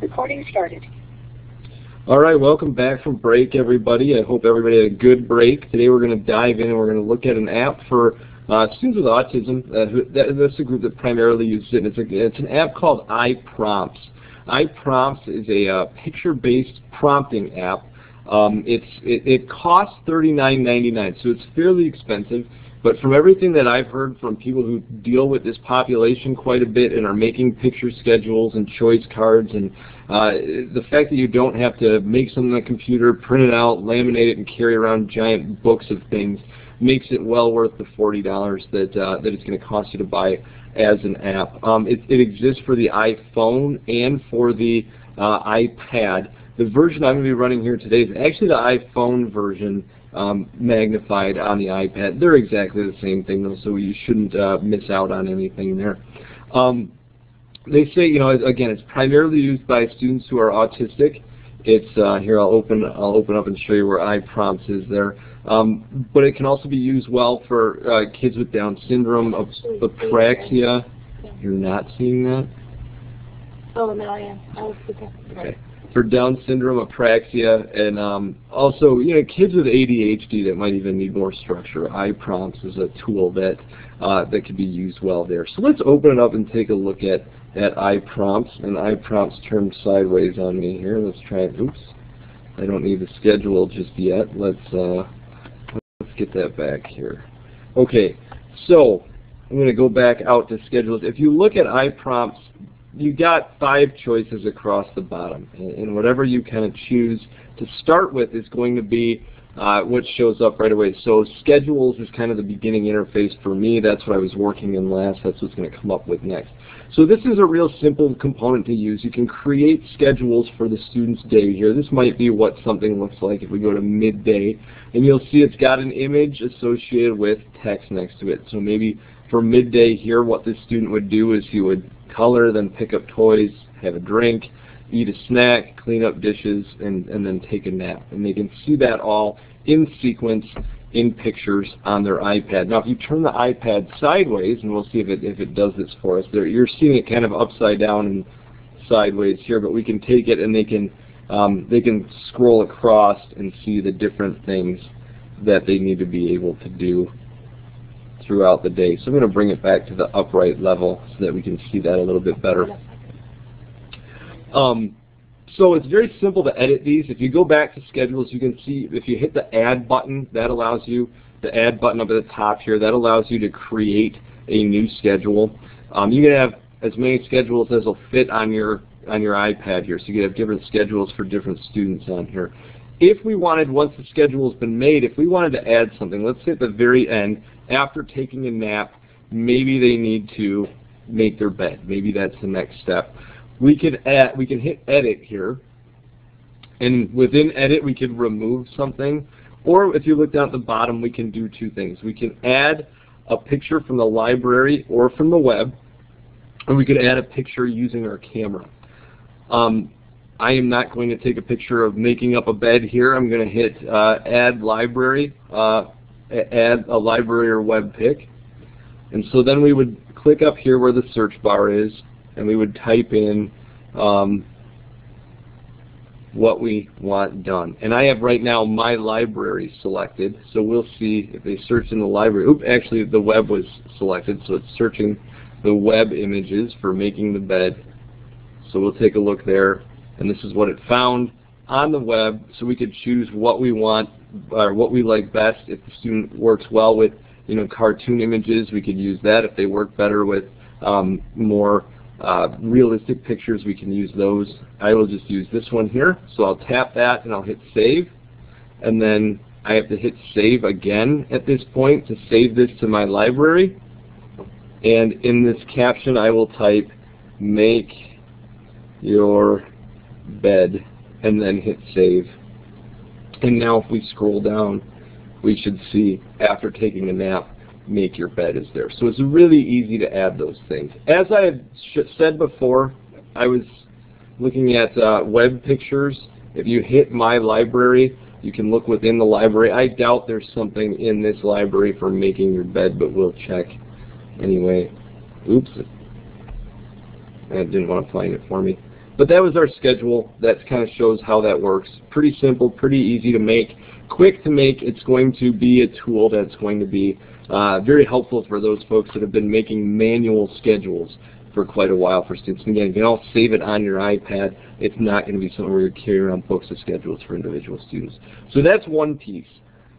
Recording started. All right, welcome back from break, everybody. I hope everybody had a good break. Today we're going to dive in and we're going to look at an app for students with autism. That's a group that primarily uses it. It's an app called iPrompts. iPrompts is a picture-based prompting app. It costs $39.99, so it's fairly expensive. But from everything that I've heard from people who deal with this population quite a bit and are making picture schedules and choice cards, and the fact that you don't have to make something on the computer, print it out, laminate it, and carry around giant books of things makes it well worth the $40 that it's going to cost you to buy as an app. It exists for the iPhone and for the iPad. The version I'm going to be running here today is actually the iPhone version magnified on the iPad. They're exactly the same thing though, so you shouldn't miss out on anything there. They say, you know, again, it's primarily used by students who are autistic. It's here. I'll open up and show you where iPrompts is there. But it can also be used well for kids with Down syndrome, apraxia. You're not seeing that? Oh, no, I am. Okay. For Down syndrome, apraxia, and also, you know, kids with ADHD that might even need more structure. iPrompts is a tool that that can be used well there. So let's open it up and take a look at iPrompts. And iPrompts turned sideways on me here. Let's try it. Oops, I don't need the schedule just yet. Let's get that back here. Okay, so I'm going to go back out to schedules. If you look at iPrompts, you got 5 choices across the bottom, and whatever you kind of choose to start with is going to be what shows up right away. So schedules is kind of the beginning interface for me. That's what I was working in last. That's what's going to come up with next. So this is a real simple component to use. You can create schedules for the student's day here. This might be what something looks like if we go to midday, and you'll see it's got an image associated with text next to it. So maybe for midday here, what this student would do is he would color, then pick up toys, have a drink, eat a snack, clean up dishes, and then take a nap. And they can see that all in sequence in pictures on their iPad. Now if you turn the iPad sideways, and we'll see if it does this for us, you're seeing it kind of upside down and sideways here, but we can take it and they can scroll across and see the different things that they need to be able to do throughout the day. So I'm going to bring it back to the upright level so that we can see that a little bit better. So it's very simple to edit these. If you go back to schedules, you can see if you hit the add button, that allows you, the add button up at the top here, that allows you to create a new schedule. You can have as many schedules as will fit on your iPad here, so you can have different schedules for different students on here. If we wanted, once the schedule has been made, if we wanted to add something, let's say at the very end, after taking a nap, maybe they need to make their bed. Maybe that's the next step. We can hit edit here, and within edit we can remove something, or if you look down at the bottom, we can do 2 things. We can add a picture from the library or from the web, and we could add a picture using our camera. I am not going to take a picture of making up a bed here. I'm going to hit add library, add a library or web pic, and so then we would click up here where the search bar is, and we would type in what we want done. And I have right now my library selected, so we'll see if they search in the library. Oops, actually the web was selected, so it's searching the web images for making the bed. So we'll take a look there, and this is what it found on the web, so we could choose what we want, or what we like best. If the student works well with, you know, cartoon images, we could use that. If they work better with more realistic pictures, we can use those. I will just use this one here, so I'll tap that and I'll hit save, and then I have to hit save again at this point to save this to my library. And in this caption I will type make your bed and then hit save. And now if we scroll down, we should see after taking a nap, make your bed is there. So it's really easy to add those things. As I had said before, I was looking at web pictures. If you hit my library, you can look within the library. I doubt there's something in this library for making your bed, but we'll check anyway. Oops, I didn't want to find it for me. But that was our schedule. That kind of shows how that works. Pretty simple, pretty easy to make, quick to make. It's going to be a tool that's going to be very helpful for those folks that have been making manual schedules for quite a while for students. And again, you can all save it on your iPad. It's not going to be something where you're carrying around books of schedules for individual students. So that's one piece.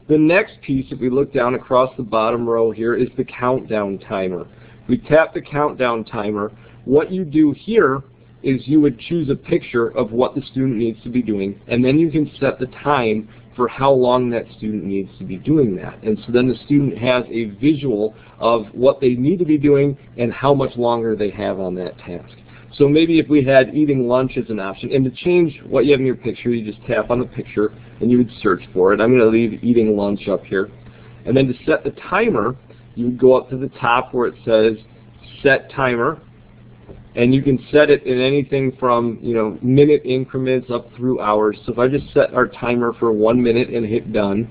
The next piece, if we look down across the bottom row here, is the countdown timer. We tap the countdown timer. What you do here is you would choose a picture of what the student needs to be doing, and then you can set the time for how long that student needs to be doing that. And so then the student has a visual of what they need to be doing and how much longer they have on that task. So maybe if we had eating lunch as an option, and to change what you have in your picture, you just tap on the picture and you would search for it. I'm going to leave eating lunch up here. And then to set the timer, you would go up to the top where it says set timer, and you can set it in anything from, you know, minute increments up through hours. So if I just set our timer for 1 minute and hit done,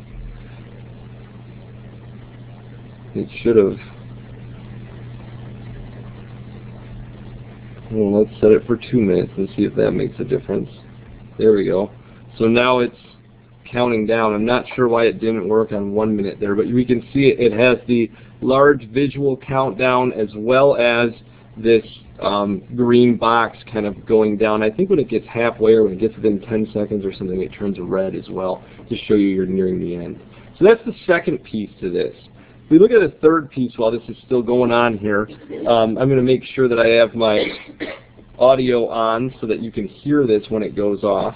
it should have. Well, let's set it for 2 minutes and see if that makes a difference. There we go. So now it's counting down. I'm not sure why it didn't work on 1 minute there, but we can see it has the large visual countdown as well as this green box kind of going down. I think when it gets halfway or when it gets within 10 seconds or something, it turns red as well to show you you're nearing the end. So that's the second piece to this. If we look at the third piece while this is still going on here, I'm going to make sure that I have my audio on so that you can hear this when it goes off.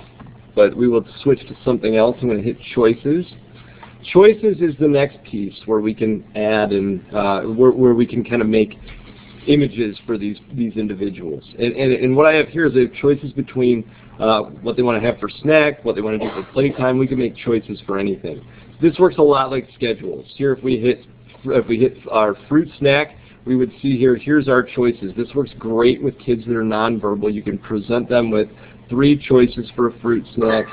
But we will switch to something else. I'm going to hit choices. Choices is the next piece where we can add and where we can kind of make images for these individuals. And what I have here is I have choices between what they want to have for snack, what they want to do for playtime. We can make choices for anything. This works a lot like schedules. Here if we hit our fruit snack, we would see here, here's our choices. This works great with kids that are nonverbal. You can present them with 3 choices for a fruit snack.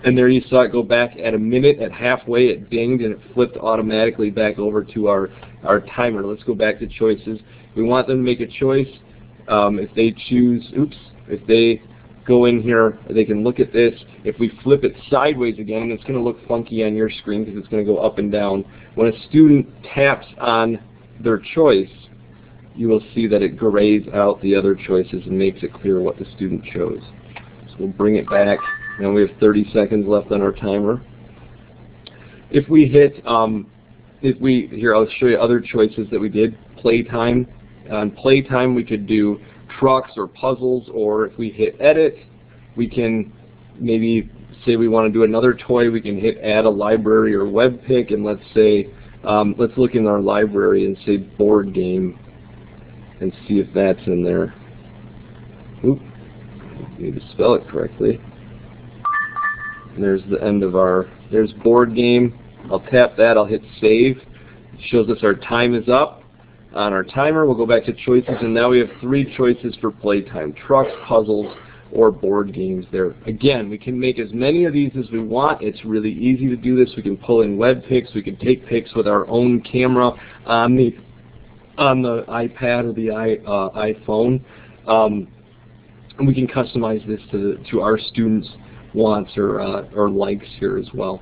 And there you saw it go back at a minute. At halfway it dinged and it flipped automatically back over to our timer. Let's go back to choices. We want them to make a choice. If they choose, if they go in here, they can look at this. If we flip it sideways again, it's going to look funky on your screen because it's going to go up and down. When a student taps on their choice, you will see that it grays out the other choices and makes it clear what the student chose. So we'll bring it back. Now we have 30 seconds left on our timer. If we hit, here I'll show you other choices that we did. Playtime. On playtime we could do trucks or puzzles, or if we hit edit, we can maybe say we want to do another toy. We can hit add a library or web pick, and let's say, let's look in our library and say board game and see if that's in there. Oop, need to spell it correctly. And there's the end of there's board game. I'll tap that, I'll hit save. It shows us our time is up. On our timer, we'll go back to choices, and now we have 3 choices for playtime: trucks, puzzles, or board games there. Again, we can make as many of these as we want. It's really easy to do this. We can pull in web pics. We can take pics with our own camera on the iPad or the iPhone. And we can customize this to our students' wants or likes here as well.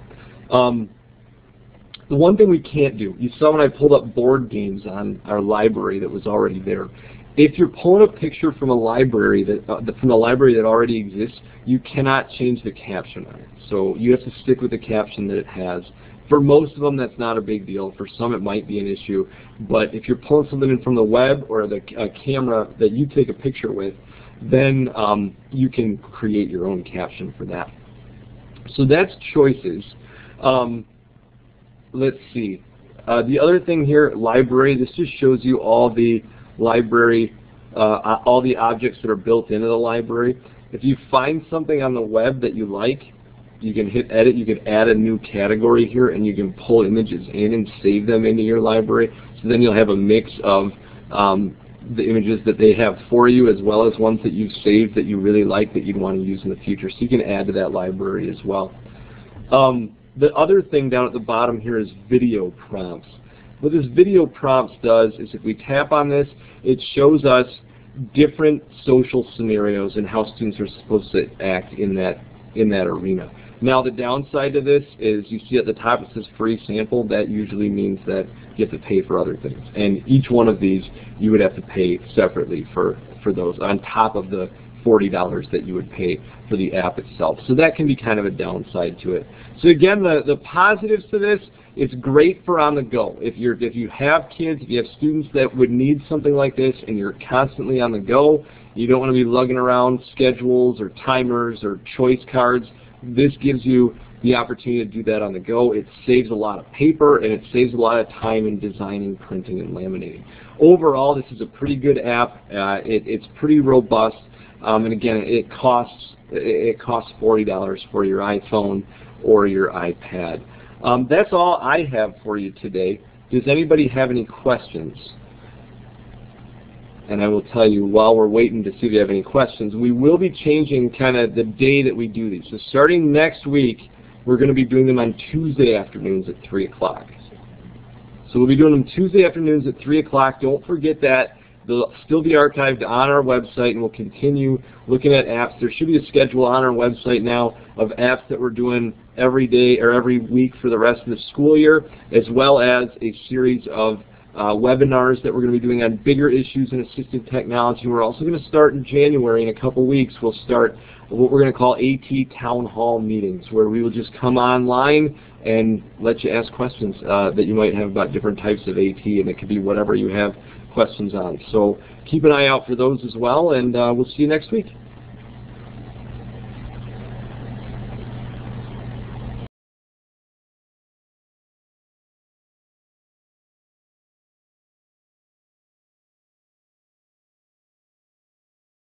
The one thing we can't do, you saw when I pulled up board games on our library that was already there. If you're pulling a picture from a library that already exists, you cannot change the caption on it. So you have to stick with the caption that it has. For most of them, that's not a big deal. For some, it might be an issue. But if you're pulling something in from the web or a camera that you take a picture with, then you can create your own caption for that. So that's choices. Let's see. The other thing here, library, this just shows you all the library, all the objects that are built into the library. If you find something on the web that you like, you can hit edit, you can add a new category here, and you can pull images in and save them into your library. So then you'll have a mix of the images that they have for you, as well as ones that you've saved that you really like that you'd want to use in the future. So you can add to that library as well. The other thing down at the bottom here is video prompts. What this video prompts does is if we tap on this, it shows us different social scenarios and how students are supposed to act in that arena. Now the downside to this is you see at the top it says free sample. That usually means that you have to pay for other things. And each one of these you would have to pay separately for those on top of the $40 that you would pay for the app itself. So that can be kind of a downside to it. So again, the positives to this, it's great for on the go. If you have kids, if you have students that would need something like this and you're constantly on the go, you don't want to be lugging around schedules or timers or choice cards, this gives you the opportunity to do that on the go. It saves a lot of paper and it saves a lot of time in designing, printing, and laminating. Overall, this is a pretty good app. It's pretty robust. And again, it costs $40 for your iPhone or your iPad. That's all I have for you today. Does anybody have any questions? And I will tell you, while we're waiting to see if you have any questions, we will be changing kind of the day that we do these. So starting next week, we're going to be doing them on Tuesday afternoons at 3 o'clock. So we'll be doing them Tuesday afternoons at 3 o'clock. Don't forget that. They'll still be archived on our website, and we'll continue looking at apps. There should be a schedule on our website now of apps that we're doing every day or every week for the rest of the school year, as well as a series of webinars that we're going to be doing on bigger issues in assistive technology. We're also going to start in January. In a couple weeks, we'll start what we're going to call AT Town Hall meetings, where we will just come online and let you ask questions that you might have about different types of AT, and it could be whatever you have questions on. So keep an eye out for those as well, and we'll see you next week.